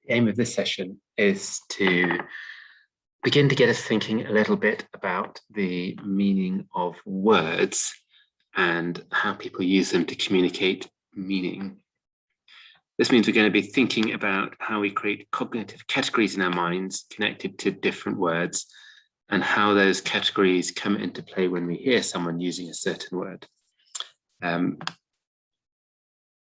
The aim of this session is to begin to get us thinking a little bit about the meaning of words and how people use them to communicate meaning. This means we're going to be thinking about how we create cognitive categories in our minds connected to different words and how those categories come into play when we hear someone using a certain word.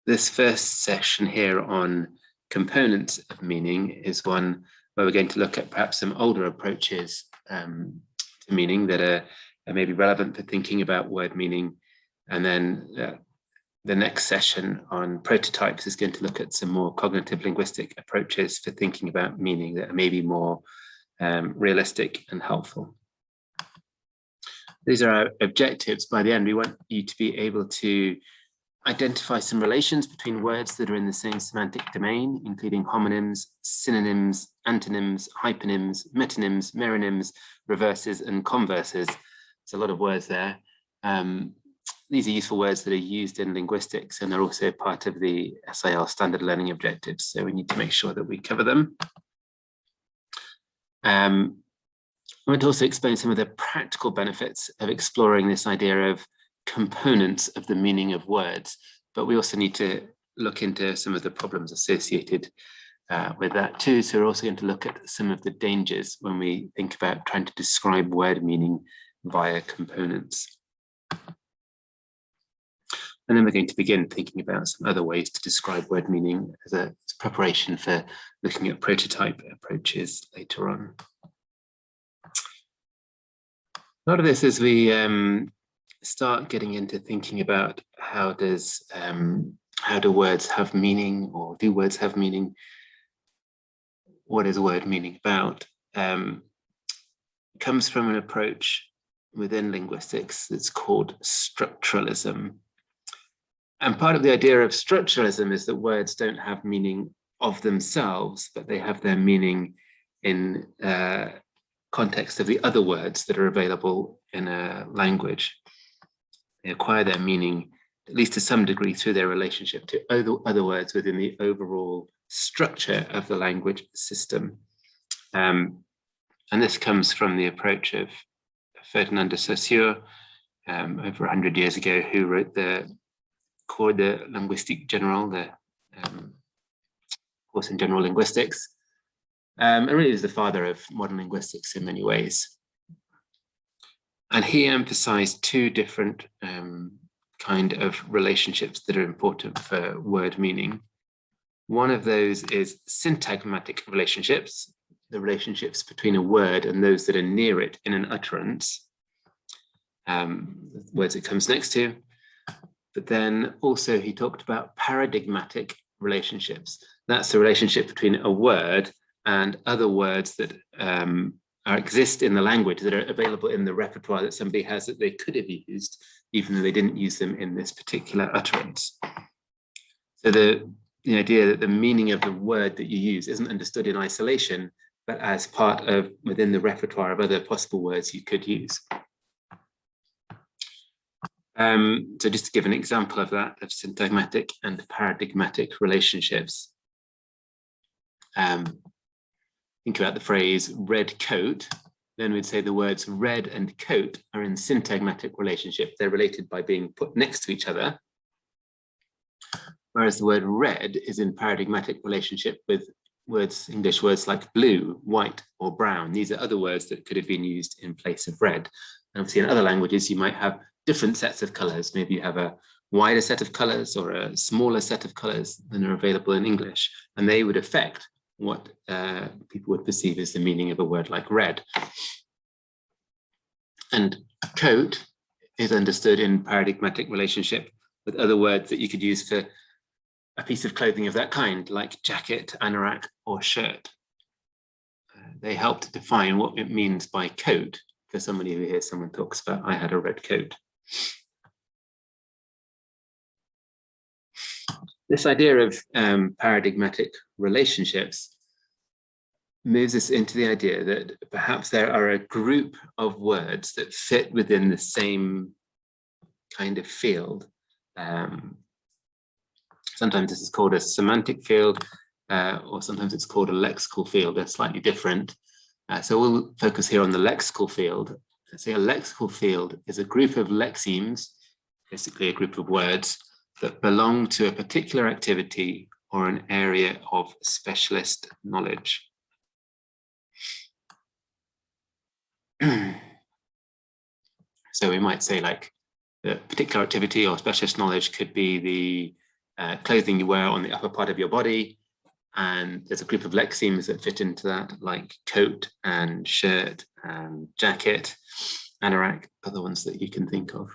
This first session here on components of meaning is one where we're going to look at perhaps some older approaches to meaning that are maybe relevant for thinking about word meaning. And then the next session on prototypes is going to look at some more cognitive linguistic approaches for thinking about meaning that are maybe more realistic and helpful. These are our objectives. By the end, we want you to be able to identify some relations between words that are in the same semantic domain, including homonyms, synonyms, antonyms, hyponyms, metonyms, meronyms, reverses, and converses. There's a lot of words there. These are useful words that are used in linguistics, and they're also part of the SIL standard learning objectives. So we need to make sure that we cover them. I want to also explain some of the practical benefits of exploring this idea of components of the meaning of words, but we also need to look into some of the problems associated with that too. So we're also going to look at some of the dangers when we think about trying to describe word meaning via components. And then we're going to begin thinking about some other ways to describe word meaning as preparation for looking at prototype approaches later on. A lot of this as we start getting into thinking about how do words have meaning, or do words have meaning? What is word meaning about? Comes from an approach within linguistics that's called structuralism. And part of the idea of structuralism is that words don't have meaning of themselves, but they have their meaning in context of the other words that are available in a language. They acquire their meaning, at least to some degree, through their relationship to other words within the overall structure of the language system. And this comes from the approach of Ferdinand de Saussure over 100 years ago, who wrote the Cours de Linguistique Générale, the course in general linguistics, and really is the father of modern linguistics in many ways. And he emphasized two different kind of relationships that are important for word meaning. One of those is syntagmatic relationships, the relationships between a word and those that are near it in an utterance, words it comes next to. But then also he talked about paradigmatic relationships. That's the relationship between a word and other words that exist in the language, that are available in the repertoire that somebody has that they could have used, even though they didn't use them in this particular utterance. So the idea that the meaning of the word that you use isn't understood in isolation, but as part of within the repertoire of other possible words you could use. So just to give an example of that, of syntagmatic and paradigmatic relationships. Think about the phrase red coat, then we'd say the words red and coat are in syntagmatic relationship. They're related by being put next to each other. Whereas the word red is in paradigmatic relationship with English words like blue, white, or brown. These are other words that could have been used in place of red. And obviously in other languages, you might have different sets of colors. Maybe you have a wider set of colors or a smaller set of colors than are available in English, and they would affect what people would perceive as the meaning of a word like red. And coat is understood in paradigmatic relationship with other words that you could use for a piece of clothing of that kind, like jacket, anorak, or shirt. They help to define what it means by coat for somebody who hears someone talks about, I had a red coat. This idea of paradigmatic relationships moves us into the idea that perhaps there are a group of words that fit within the same kind of field. Sometimes this is called a semantic field. or sometimes it's called a lexical field. They're slightly different. So we'll focus here on the lexical field. Let's say a lexical field is a group of lexemes, basically a group of words that belong to a particular activity or an area of specialist knowledge. So we might say like the particular activity or specialist knowledge could be the clothing you wear on the upper part of your body. And there's a group of lexemes that fit into that, like coat and shirt and jacket, anorak, other ones that you can think of.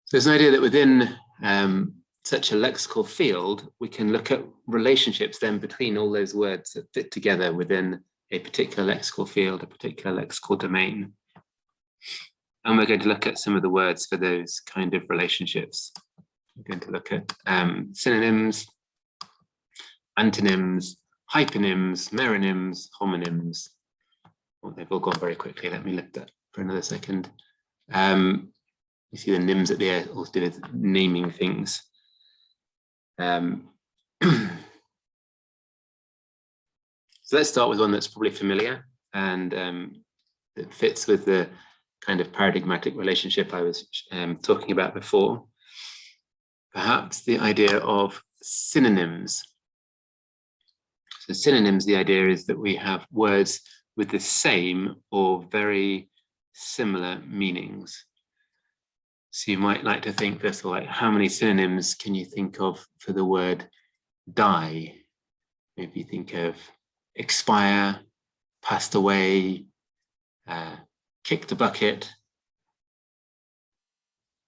So there's an idea that within such a lexical field, we can look at relationships then between all those words that fit together within a particular lexical field, a particular lexical domain. And we're going to look at some of the words for those kind of relationships. We're going to look at synonyms, antonyms, hyponyms, meronyms, homonyms. Oh, they've all gone very quickly. Let me look at that for another second. You see the nyms at the end, all to do with naming things. So let's start with one that's probably familiar and that fits with the kind of paradigmatic relationship I was talking about before. Perhaps the idea of synonyms. So synonyms, the idea is that we have words with the same or very similar meanings. So you might like to think this, like, how many synonyms can you think of for the word die? Maybe think of expire, passed away, kick the bucket.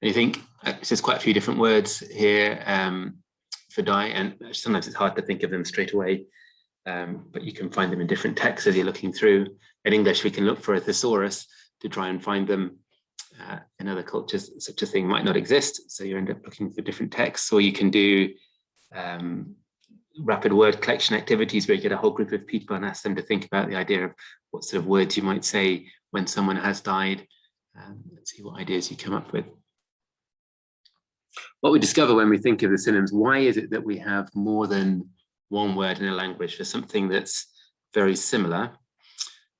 And you think, there's quite a few different words here for die, and sometimes it's hard to think of them straight away, but you can find them in different texts as you're looking through. In English, we can look for a thesaurus to try and find them. In other cultures, such a thing might not exist, so you end up looking for different texts, or you can do rapid word collection activities where you get a whole group of people and ask them to think about the idea of what sort of words you might say when someone has died. Let's see what ideas you come up with. What we discover when we think of the synonyms, why is it that we have more than one word in a language for something that's very similar?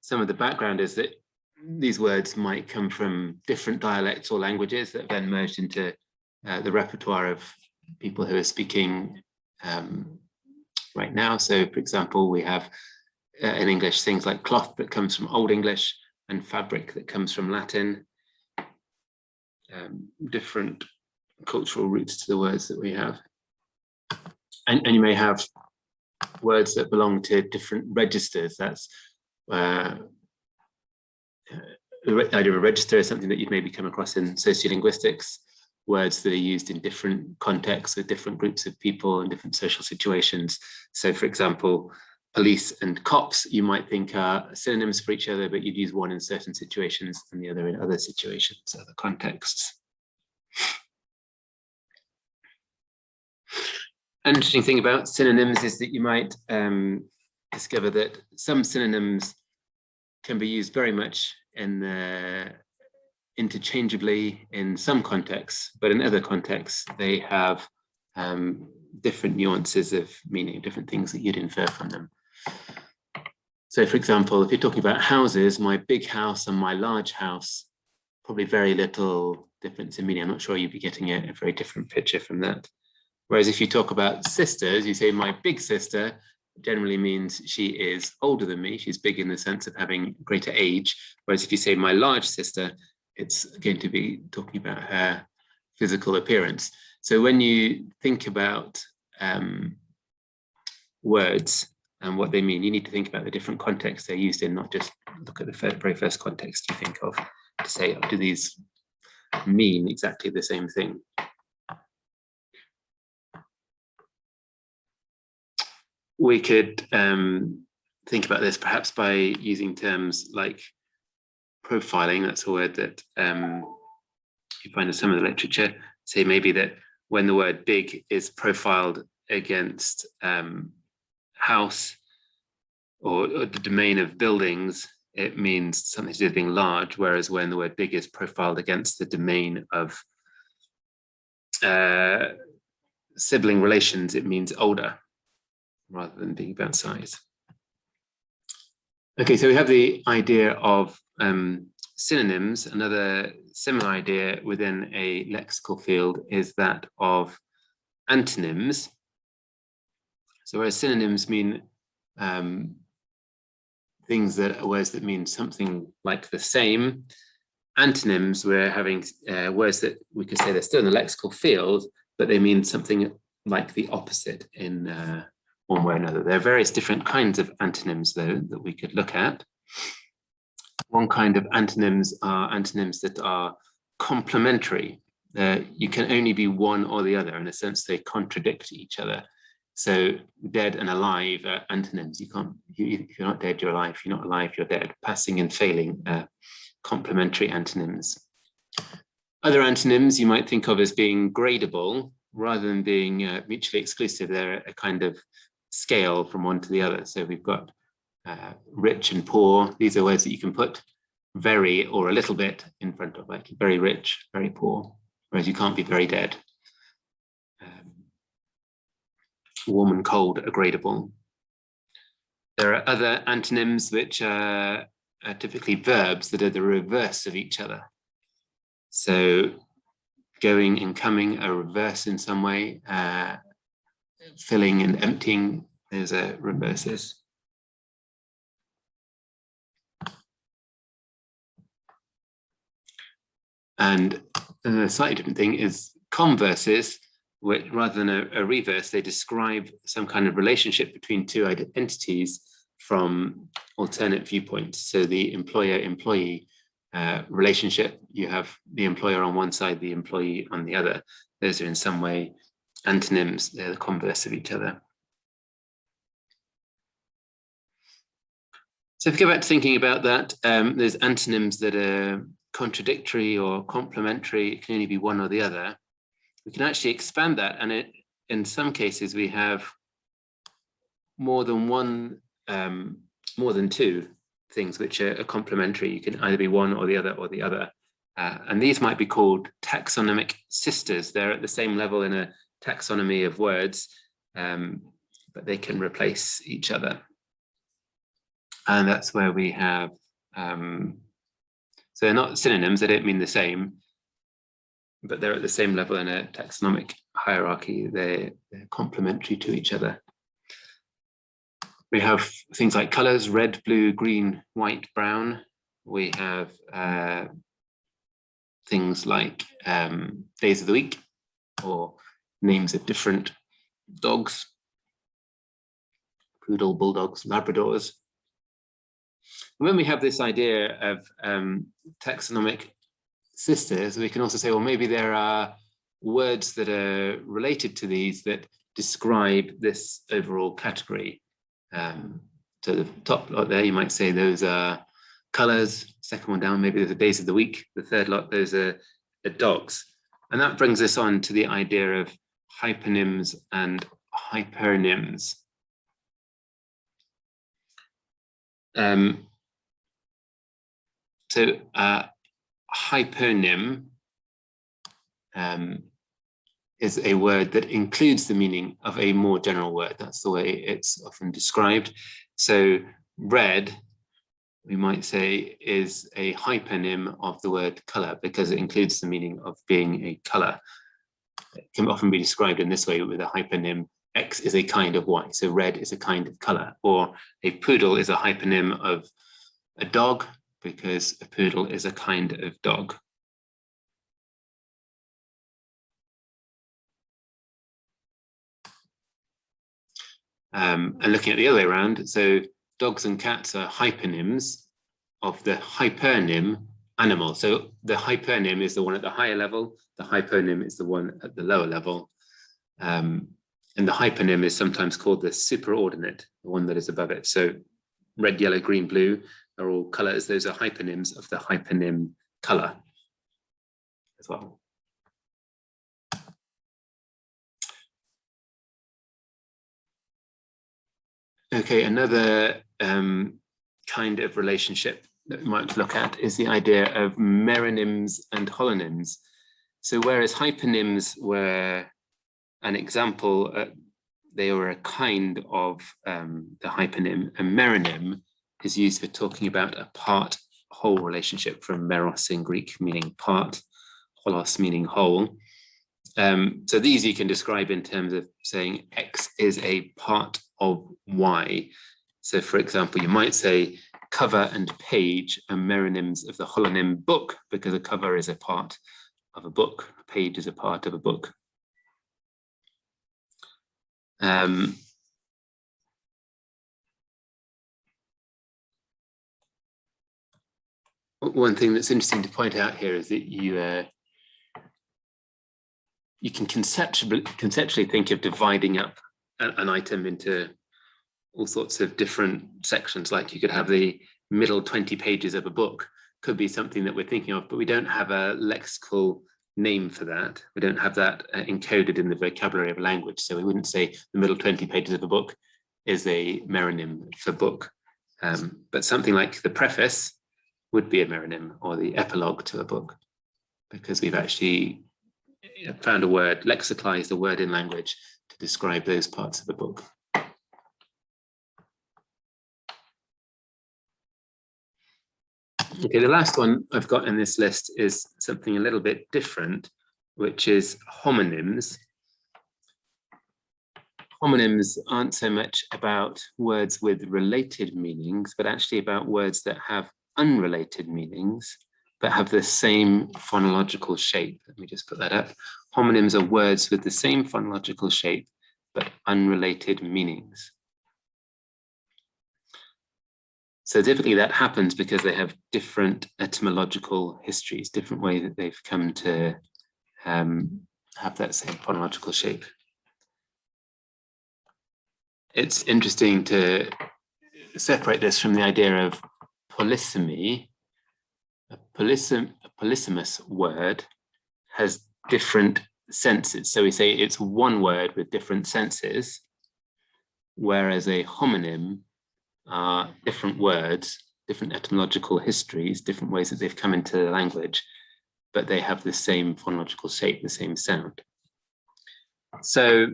Some of the background is that these words might come from different dialects or languages that have then merged into the repertoire of people who are speaking right now. So, for example, we have in English things like cloth that comes from Old English and fabric that comes from Latin. Different cultural roots to the words that we have. And you may have words that belong to different registers. That's the idea of a register is something that you've maybe come across in sociolinguistics, words that are used in different contexts with different groups of people and different social situations. So, for example, police and cops, you might think are synonyms for each other, but you'd use one in certain situations and the other in other situations, other contexts. An interesting thing about synonyms is that you might discover that some synonyms can be used very much interchangeably in some contexts, but in other contexts, they have different nuances of meaning, different things that you'd infer from them. So, for example, if you're talking about houses, my big house and my large house, probably very little difference in meaning. I'm not sure you'd be getting a very different picture from that. Whereas if you talk about sisters, you say my big sister generally means she is older than me. She's big in the sense of having greater age. Whereas if you say my large sister, it's going to be talking about her physical appearance. So when you think about words and what they mean, you need to think about the different contexts they're used in, not just look at the very first context you think of to say, do these mean exactly the same thing? We could think about this perhaps by using terms like profiling. That's a word that you find in some of the literature. Say maybe that when the word big is profiled against house or the domain of buildings, it means something to do with being large, whereas when the word big is profiled against the domain of sibling relations, it means older rather than being about size. Okay, so we have the idea of synonyms. Another similar idea within a lexical field is that of antonyms. So whereas synonyms mean things that are words that mean something like the same, antonyms, we're having words that we could say they're still in the lexical field, but they mean something like the opposite in one way or another. There are various different kinds of antonyms, though, that we could look at. One kind of antonyms are antonyms that are complementary. You can only be one or the other. In a sense, they contradict each other. So dead and alive are antonyms. You can't, if you're not dead, you're alive. If you're not alive, you're dead. Passing and failing, complementary antonyms. Other antonyms you might think of as being gradable rather than being mutually exclusive. They're a kind of scale from one to the other. So we've got rich and poor. These are words that you can put very or a little bit in front of, like very rich, very poor, whereas you can't be very dead. Warm and cold are gradable. There are other antonyms which are typically verbs that are the reverse of each other. So going and coming are reverse in some way. Filling and emptying, there's a reverses. And a slightly different thing is converses, which rather than a reverse, they describe some kind of relationship between two entities from alternate viewpoints. So the employer-employee relationship, you have the employer on one side, the employee on the other. Those are in some way antonyms, they're the converse of each other. So if we go back to thinking about that, there's antonyms that are contradictory or complementary. It can only be one or the other. We can actually expand that, and in some cases we have more than one, more than two things which are complementary. You can either be one or the other or the other. And these might be called taxonomic sisters. They're at the same level in a taxonomy of words, but they can replace each other. And that's where we have, so they're not synonyms, they don't mean the same, but they're at the same level in a taxonomic hierarchy. They're complementary to each other. We have things like colors, red, blue, green, white, brown. We have things like days of the week or names of different dogs, poodle, bulldogs, Labradors. And when we have this idea of taxonomic sisters, we can also say, well, maybe there are words that are related to these that describe this overall category. So the top lot there, you might say those are colors. Second one down, maybe those are days of the week. The third lot, those are dogs. And that brings us on to the idea of hyponyms and hypernyms. So hypernym is a word that includes the meaning of a more general word. That's the way it's often described. So red, we might say, is a hypernym of the word color because it includes the meaning of being a color. It can often be described in this way with a hypernym. X is a kind of Y, so red is a kind of color. Or a poodle is a hypernym of a dog because a poodle is a kind of dog. And looking at the other way around, so dogs and cats are hypernyms of the hypernym animal. So the hypernym is the one at the higher level, the hyponym is the one at the lower level. And the hypernym is sometimes called the superordinate, the one that is above it. So red, yellow, green, blue are all colors. Those are hypernyms of the hypernym color as well. Okay, another kind of relationship that we might look at is the idea of meronyms and holonyms. So whereas hypernyms were an example, they are a kind of the hyponym. A meronym is used for talking about a part-whole relationship, from meros in Greek, meaning part, holos meaning whole. So these you can describe in terms of saying X is a part of Y. So for example, you might say cover and page are meronyms of the holonym book, because a cover is a part of a book, a page is a part of a book. One thing that's interesting to point out here is that you can conceptually think of dividing up an item into all sorts of different sections. Like you could have the middle 20 pages of a book, could be something that we're thinking of, but we don't have a lexical name for that. We don't have that encoded in the vocabulary of language. So we wouldn't say the middle 20 pages of a book is a meronym for book. But something like the preface would be a meronym, or the epilogue to a book, because we've actually found a word, lexicalized a word in language to describe those parts of the book. Okay, the last one I've got in this list is something a little bit different, which is homonyms. Homonyms aren't so much about words with related meanings, but actually about words that have unrelated meanings, but have the same phonological shape. Let me just put that up. Homonyms are words with the same phonological shape, but unrelated meanings. So typically that happens because they have different etymological histories, different ways that they've come to have that same phonological shape. It's interesting to separate this from the idea of polysemy. A polysemous word has different senses. So we say it's one word with different senses, whereas a homonym are different words, different etymological histories, different ways that they've come into the language, but they have the same phonological shape, the same sound. So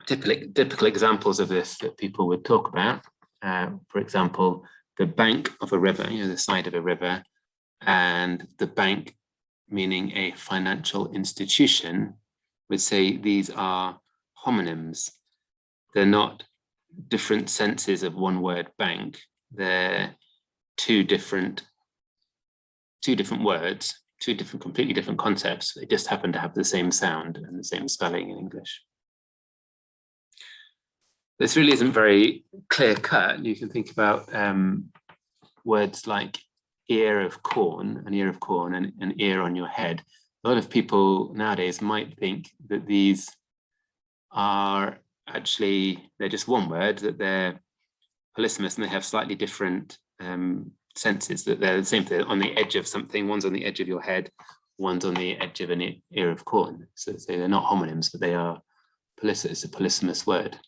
typical examples of this that people would talk about, for example, the bank of a river, the side of a river, and the bank, meaning a financial institution, would say these are homonyms. They're not different senses of one word bank. They're two different words, completely different concepts. They just happen to have the same sound and the same spelling in English. This really isn't very clear cut. You can think about words like ear of corn, an ear of corn, and an ear on your head. A lot of people nowadays might think that these are actually, they're just one word, that they're polysemous and they have slightly different senses, that they're the same thing, on the edge of something. One's on the edge of your head, one's on the edge of an ear of corn. So they're not homonyms, but they are it's a polysemous word.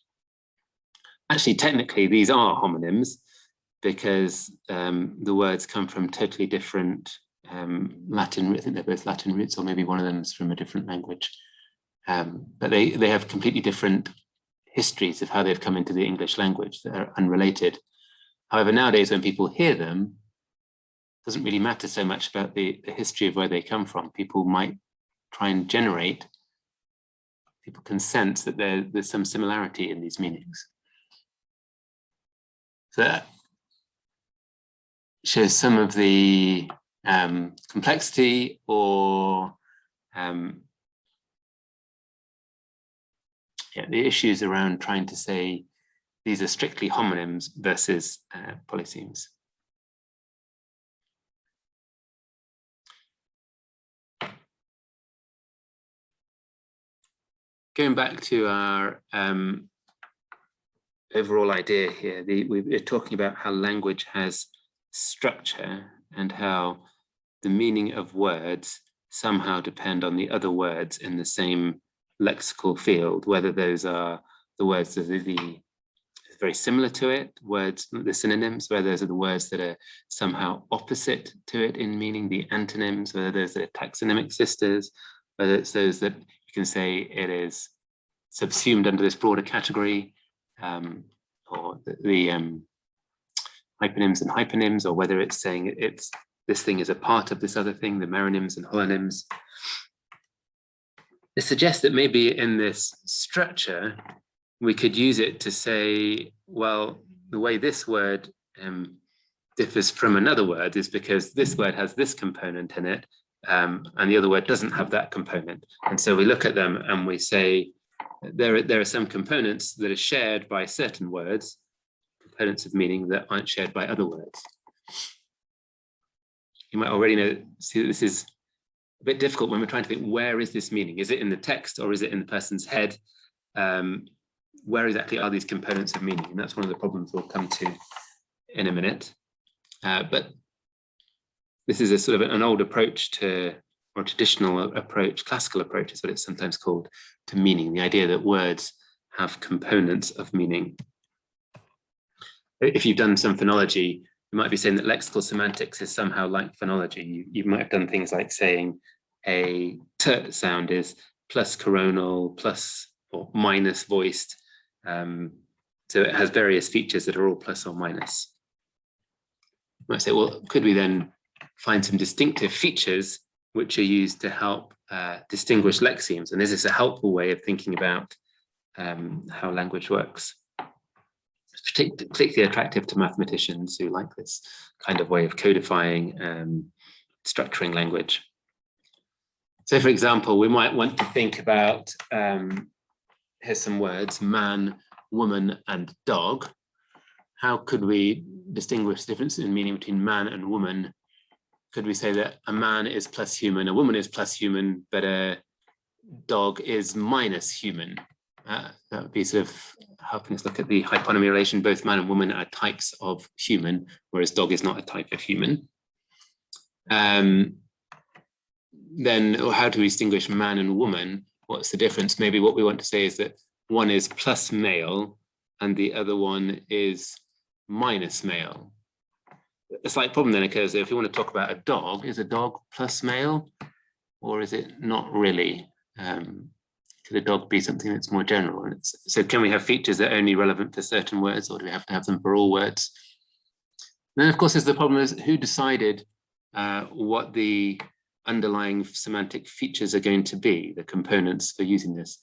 Actually, technically, these are homonyms because the words come from totally different Latin. I think they're both Latin roots, or maybe one of them is from a different language. But they have completely different histories of how they've come into the English language that are unrelated. However, nowadays, when people hear them, it doesn't really matter so much about the history of where they come from. People might try and generate, people can sense that there's some similarity in these meanings. So that shows some of the complexity or the issues around trying to say these are strictly homonyms versus polysemes. Going back to our overall idea here, we're talking about how language has structure and how the meaning of words somehow depend on the other words in the same lexical field, whether those are the words that are very similar to it, words, the synonyms, whether those are the words that are somehow opposite to it in meaning, the antonyms, whether those are taxonomic sisters, whether it's those that you can say it is subsumed under this broader category, or the hyponyms and hyponyms, or whether it's saying this thing is a part of this other thing, the meronyms and holonyms. This suggests that maybe in this structure, we could use it to say, well, the way this word differs from another word is because this word has this component in it, and the other word doesn't have that component. And so we look at them and we say, there are some components that are shared by certain words, components of meaning that aren't shared by other words. You might already know, see that this is a bit difficult when we're trying to think, where is this meaning? Is it in the text or is it in the person's head? Where exactly are these components of meaning? And that's one of the problems we'll come to in a minute. But this is a sort of an old approach to, or traditional approach, classical approach is what it's sometimes called, to meaning, the idea that words have components of meaning. If you've done some phonology, you might be saying that lexical semantics is somehow like phonology. You might have done things like saying a t sound is plus coronal, plus or minus voiced. So it has various features that are all plus or minus. You might say, well, could we then find some distinctive features which are used to help distinguish lexemes? And is this a helpful way of thinking about how language works? It's particularly attractive to mathematicians who like this kind of way of codifying, structuring language. So for example, we might want to think about, here's some words, man, woman, and dog. How could we distinguish the difference in meaning between man and woman? Could we say that a man is plus human, a woman is plus human, but a dog is minus human? That would be sort of helping us look at the hyponymy relation. Both man and woman are types of human, whereas dog is not a type of human. Then how do we distinguish man and woman? What's the difference? Maybe what we want to say is that one is plus male and the other one is minus male. A slight problem then occurs if we want to talk about a dog. Is a dog plus male or is it not really? Could a dog be something that's more general? And so can we have features that are only relevant for certain words, or do we have to have them for all words? And then of course there's the problem is who decided what the underlying semantic features are going to be, the components for using this.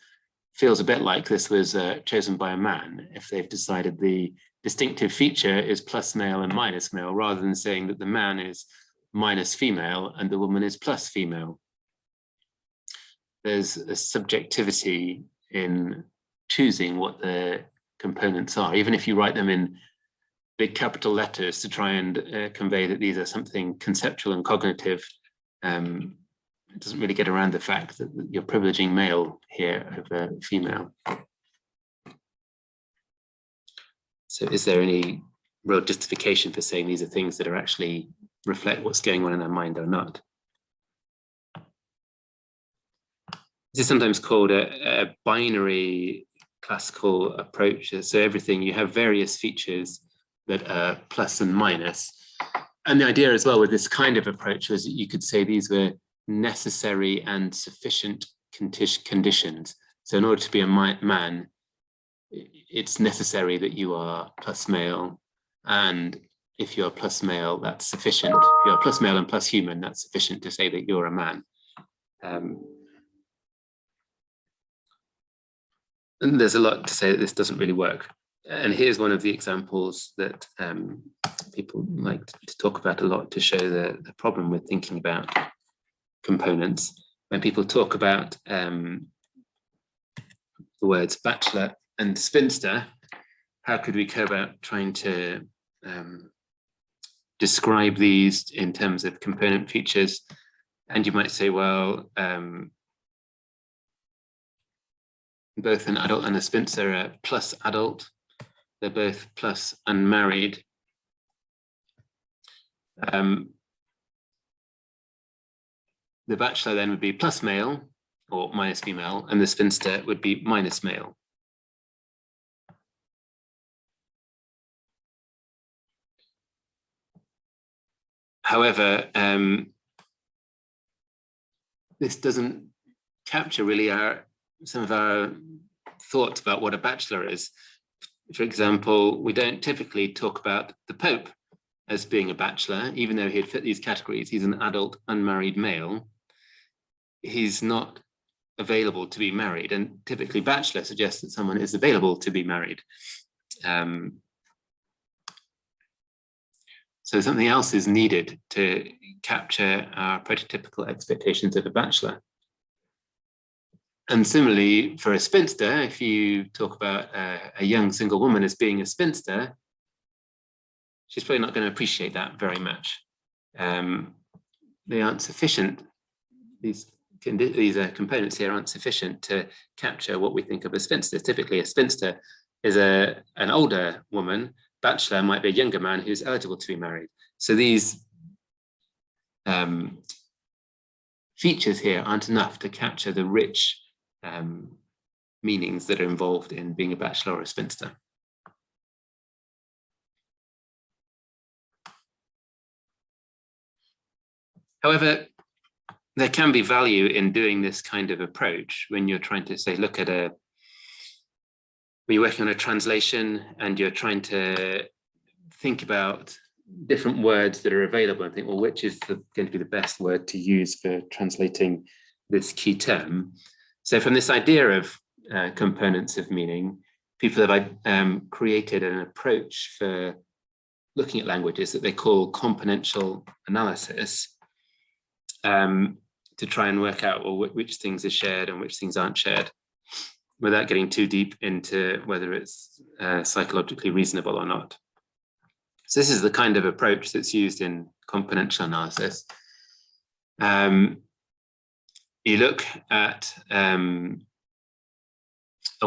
Feels a bit like this was chosen by a man, if they've decided the distinctive feature is plus male and minus male, rather than saying that the man is minus female and the woman is plus female. There's a subjectivity in choosing what the components are, even if you write them in big capital letters to try and convey that these are something conceptual and cognitive. It doesn't really get around the fact that you're privileging male here over female. So is there any real justification for saying these are things that are actually reflect what's going on in our mind or not? This is sometimes called a binary classical approach. So everything, you have various features that are plus and minus. And the idea as well with this kind of approach was that you could say these were necessary and sufficient conditions. So in order to be a man, it's necessary that you are plus male. And if you're plus male, that's sufficient. If you're plus male and plus human, that's sufficient to say that you're a man. And there's a lot to say that this doesn't really work. And here's one of the examples that people like to talk about a lot to show the problem with thinking about components. When people talk about the words bachelor and spinster, how could we go about trying to describe these in terms of component features? And you might say, well, both an adult and a spinster are plus adult. They're both plus unmarried. The bachelor then would be plus male or minus female, and the spinster would be minus male. However, this doesn't capture really some of our thoughts about what a bachelor is. For example, we don't typically talk about the Pope as being a bachelor, even though he'd fit these categories. He's an adult, unmarried male. He's not available to be married, and typically bachelor suggests that someone is available to be married. So something else is needed to capture our prototypical expectations of a bachelor. And similarly, for a spinster, if you talk about a young single woman as being a spinster, she's probably not going to appreciate that very much. They aren't sufficient. These components here aren't sufficient to capture what we think of as spinster. Typically, a spinster is an older woman. Bachelor might be a younger man who's eligible to be married. So these features here aren't enough to capture the rich meanings that are involved in being a bachelor or a spinster. However, there can be value in doing this kind of approach when you're trying to say, look at when you're working on a translation and you're trying to think about different words that are available and think, well, which is going to be the best word to use for translating this key term? So from this idea of components of meaning, people have created an approach for looking at languages that they call componential analysis, to try and work out, well, which things are shared and which things aren't shared, without getting too deep into whether it's psychologically reasonable or not. So this is the kind of approach that's used in componential analysis. You look at a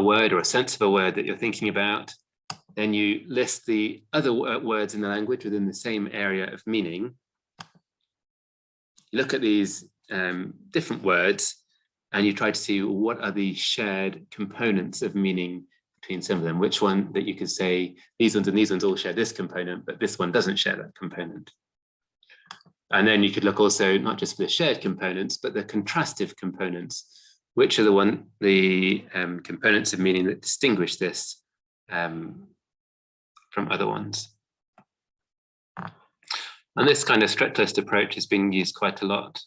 word or a sense of a word that you're thinking about, then you list the other words in the language within the same area of meaning. You look at these different words and you try to see what are the shared components of meaning between some of them, which one that you could say these ones and these ones all share this component, but this one doesn't share that component. And then you could look also not just for the shared components, but the contrastive components, which are the components of meaning that distinguish this from other ones. And this kind of stretch-list approach has been used quite a lot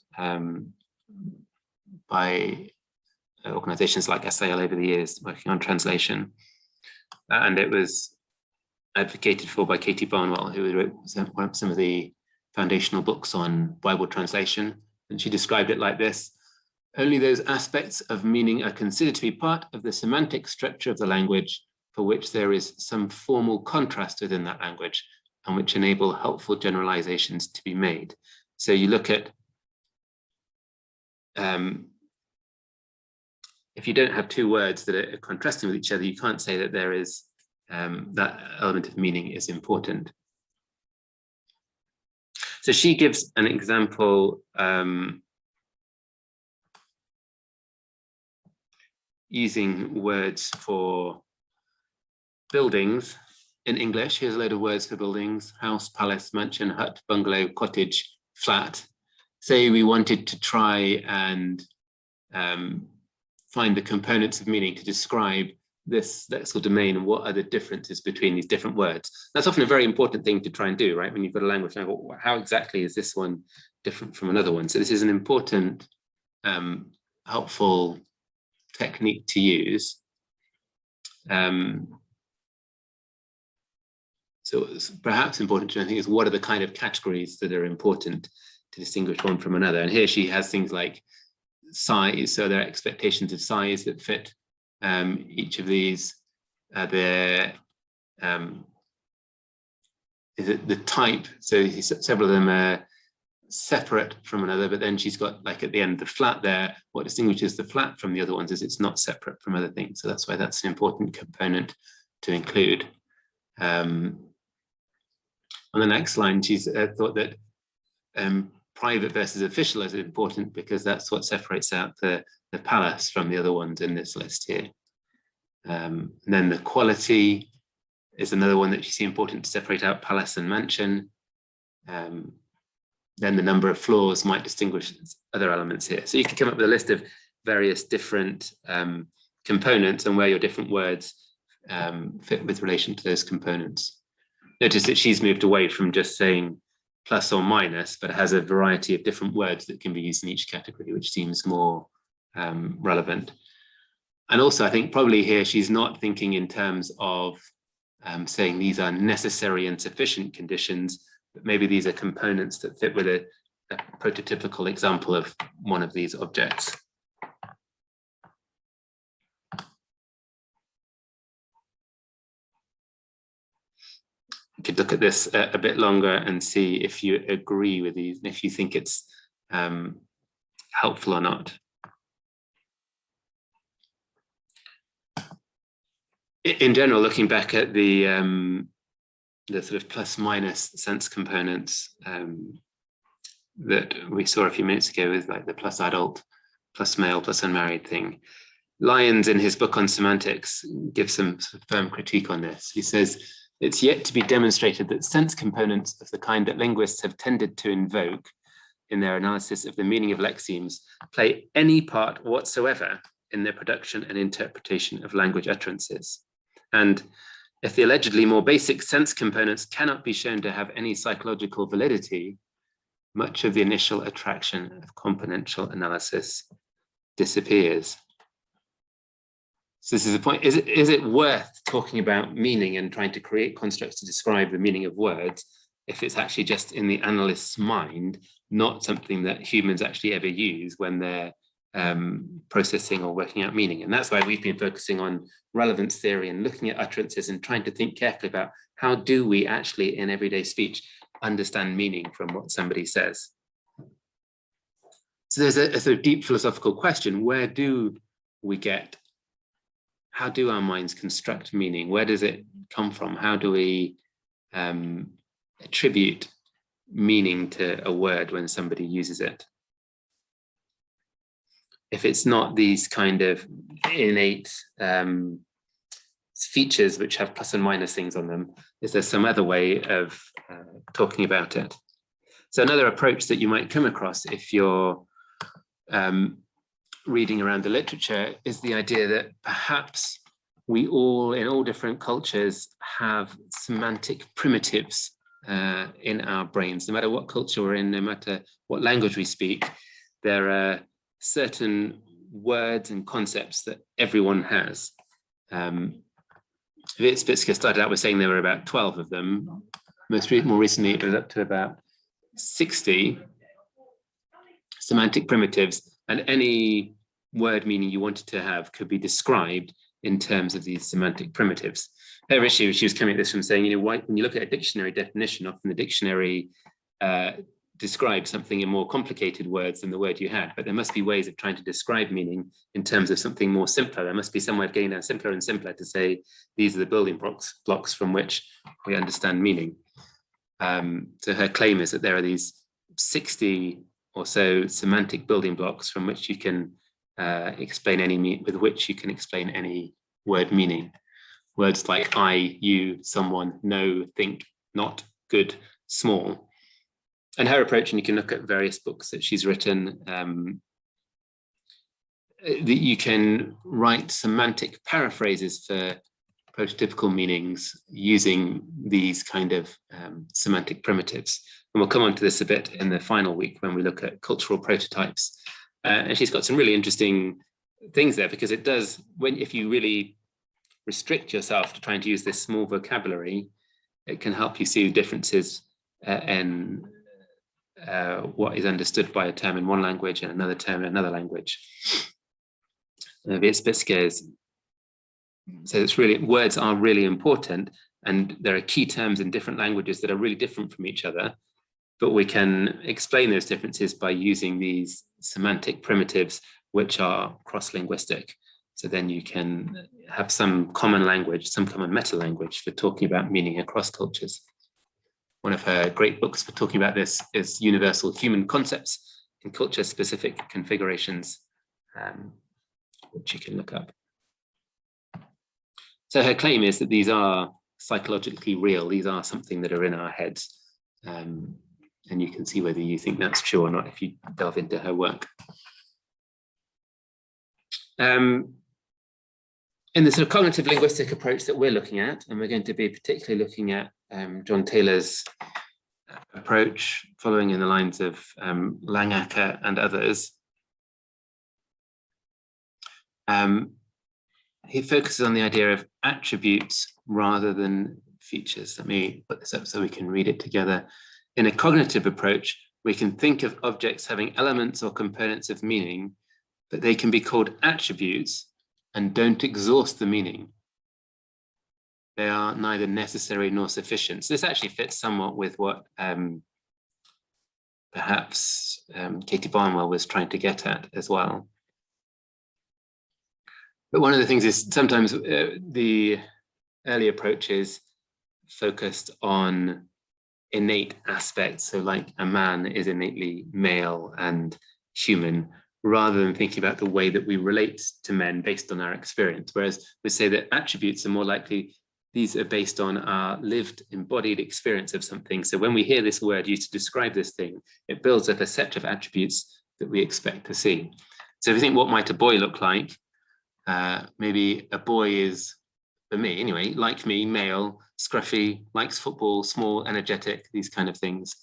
by organizations like SIL over the years working on translation. And it was advocated for by Katie Barnwell, who wrote some of the foundational books on Bible translation. And she described it like this: only those aspects of meaning are considered to be part of the semantic structure of the language for which there is some formal contrast within that language, and which enable helpful generalizations to be made. So you look at, if you don't have two words that are contrasting with each other, you can't say that there is, that element of meaning is important. So she gives an example using words for buildings in English. Here's a load of words for buildings: house, palace, mansion, hut, bungalow, cottage, flat. Say we wanted to try and find the components of meaning to describe this lexical domain and what are the differences between these different words. That's often a very important thing to try and do, right? When you've got a language, now, how exactly is this one different from another one? So this is an important, helpful technique to use. So it's perhaps important to think is what are the kind of categories that are important to distinguish one from another. And here she has things like size. So there are expectations of size that fit each of these. Is it the type? So several of them are separate from another, but then she's got, like at the end, the flat there. What distinguishes the flat from the other ones is it's not separate from other things. So that's why that's an important component to include. On the next line, she's thought that private versus official is important because that's what separates out the palace from the other ones in this list here. And then the quality is another one that you see important to separate out palace and mansion. Then the number of floors might distinguish other elements here. So you can come up with a list of various different components and where your different words fit with relation to those components. Notice that she's moved away from just saying plus or minus, but has a variety of different words that can be used in each category, which seems more relevant. And also, I think probably here she's not thinking in terms of saying these are necessary and sufficient conditions, but maybe these are components that fit with a prototypical example of one of these objects. You could look at this a bit longer and see if you agree with these and if you think it's helpful or not. In general, looking back at the sort of plus minus sense components that we saw a few minutes ago with like the plus adult, plus male, plus unmarried thing, Lyons in his book on semantics gives some sort of firm critique on this. He says, it's yet to be demonstrated that sense components of the kind that linguists have tended to invoke in their analysis of the meaning of lexemes play any part whatsoever in their production and interpretation of language utterances. And if the allegedly more basic sense components cannot be shown to have any psychological validity, much of the initial attraction of componential analysis disappears. So this is the point. Is it worth talking about meaning and trying to create constructs to describe the meaning of words if it's actually just in the analyst's mind, not something that humans actually ever use when they're processing or working out meaning? And that's why we've been focusing on relevance theory and looking at utterances and trying to think carefully about how do we actually in everyday speech understand meaning from what somebody says. So there's a sort of deep philosophical question. Where do we get, how do our minds construct meaning? Where does it come from? How do we attribute meaning to a word when somebody uses it? If it's not these kind of innate features which have plus and minus things on them, is there some other way of talking about it? So another approach that you might come across if you're reading around the literature is the idea that perhaps we all, in all different cultures, have semantic primitives in our brains. No matter what culture we're in, no matter what language we speak, there are certain words and concepts that everyone has. Spitzker started out with saying there were about 12 of them. More recently, it was up to about 60 semantic primitives, and any word meaning you wanted to have could be described in terms of these semantic primitives. Her issue, she was coming at this from saying, when you look at a dictionary definition, often the dictionary describes something in more complicated words than the word you had, but there must be ways of trying to describe meaning in terms of something more simpler. There must be some way of getting down simpler and simpler to say, these are the building blocks from which we understand meaning. So her claim is that there are these 60 or so semantic building blocks from which you can explain with which you can explain any word meaning. Words like I, you, someone, know, think, not, good, small. And her approach, and you can look at various books that she's written, that you can write semantic paraphrases for prototypical meanings using these kind of semantic primitives. And we'll come on to this a bit in the final week when we look at cultural prototypes. And she's got some really interesting things there, because it does, if you really restrict yourself to trying to use this small vocabulary, it can help you see differences in what is understood by a term in one language and another term in another language. Spitzker so it's really, words are really important, and there are key terms in different languages that are really different from each other, but we can explain those differences by using these semantic primitives, which are cross-linguistic. So then you can have some common language, some common meta-language for talking about meaning across cultures. One of her great books for talking about this is Universal Human Concepts in Culture-Specific Configurations, which you can look up. So her claim is that these are psychologically real. These are something that are in our heads. And you can see whether you think that's true or not if you delve into her work. In the sort of cognitive linguistic approach that we're looking at, and we're going to be particularly looking at John Taylor's approach, following in the lines of Langacker and others, he focuses on the idea of attributes rather than features. Let me put this up so we can read it together. In a cognitive approach, we can think of objects having elements or components of meaning, but they can be called attributes and don't exhaust the meaning. They are neither necessary nor sufficient. So this actually fits somewhat with what perhaps Katie Barnwell was trying to get at as well. But one of the things is sometimes the early approaches focused on innate aspects. So like a man is innately male and human, rather than thinking about the way that we relate to men based on our experience. Whereas we say that attributes are more likely, these are based on our lived embodied experience of something. So when we hear this word used to describe this thing, it builds up a set of attributes that we expect to see. So if you think, what might a boy look like? Maybe a boy is, for me anyway, like me, male, scruffy, likes football, small, energetic, these kind of things.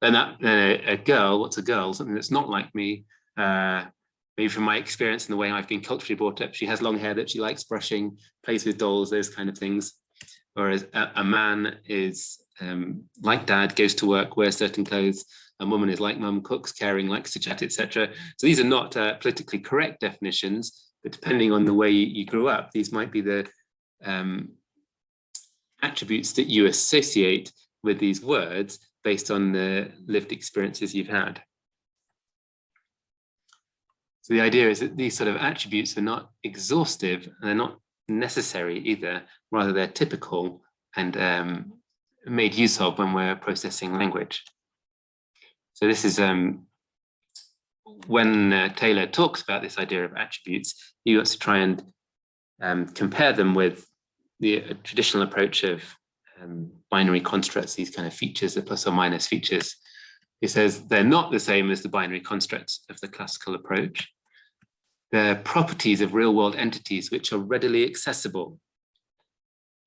And that a girl, what's a girl? Something that's not like me. Maybe from my experience and the way I've been culturally brought up, she has long hair that she likes brushing, plays with dolls, those kind of things. Whereas a man is like dad, goes to work, wears certain clothes. A woman is like mum, cooks, caring, likes to chat, etc. So these are not politically correct definitions, but depending on the way you grew up, these might be the attributes that you associate with these words based on the lived experiences you've had. So the idea is that these sort of attributes are not exhaustive and they're not necessary either, rather they're typical and made use of when we're processing language. So this is when Taylor talks about this idea of attributes, he wants to try and compare them with the traditional approach of binary constructs, these kind of features, the plus or minus features. He says they're not the same as the binary constructs of the classical approach. They're properties of real-world entities which are readily accessible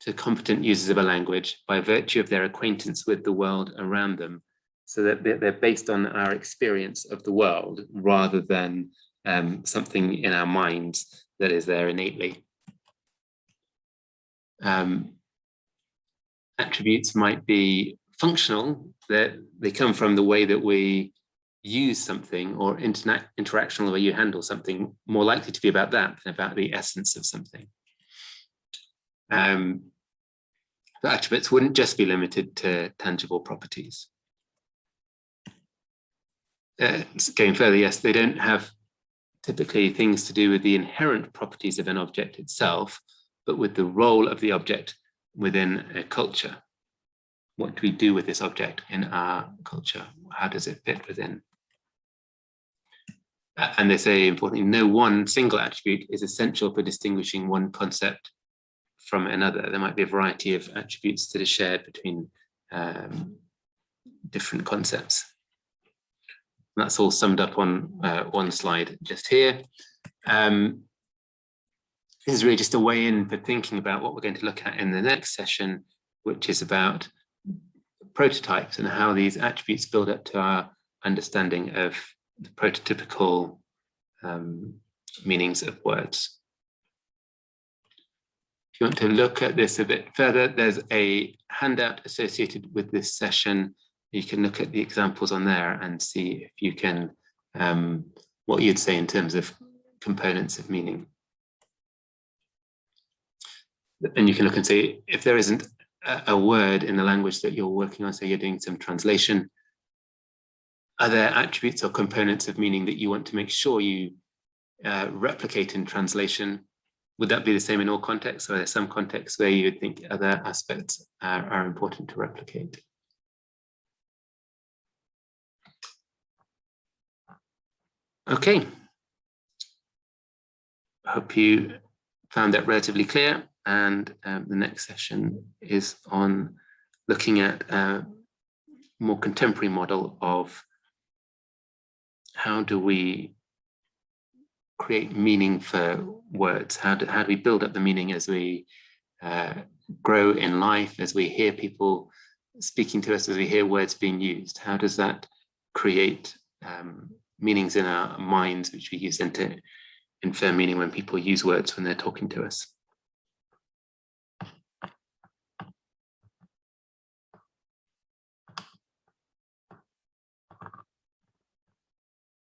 to competent users of a language by virtue of their acquaintance with the world around them. So that they're based on our experience of the world rather than something in our minds that is there innately. Attributes might be functional, that they come from the way that we use something, or interactional, the way you handle something, more likely to be about that than about the essence of something. The attributes wouldn't just be limited to tangible properties. Going further, yes, they don't have typically things to do with the inherent properties of an object itself, but with the role of the object within a culture. What do we do with this object in our culture? How does it fit within? And they say, importantly, no one single attribute is essential for distinguishing one concept from another. There might be a variety of attributes that are shared between different concepts. And that's all summed up on one slide just here. This is really just a way in for thinking about what we're going to look at in the next session, which is about prototypes and how these attributes build up to our understanding of the prototypical meanings of words. If you want to look at this a bit further, there's a handout associated with this session. You can look at the examples on there and see if you can, what you'd say in terms of components of meaning. And you can look and see if there isn't a word in the language that you're working on, so you're doing some translation, are there attributes or components of meaning that you want to make sure you replicate in translation? Would that be the same in all contexts, or are there some contexts where you would think other aspects are important to replicate? Okay. I hope you found that relatively clear, and the next session is on looking at a more contemporary model of how do we create meaning for words? How do we build up the meaning as we grow in life, as we hear people speaking to us, as we hear words being used? How does that create meanings in our minds, which we use then to infer meaning when people use words when they're talking to us?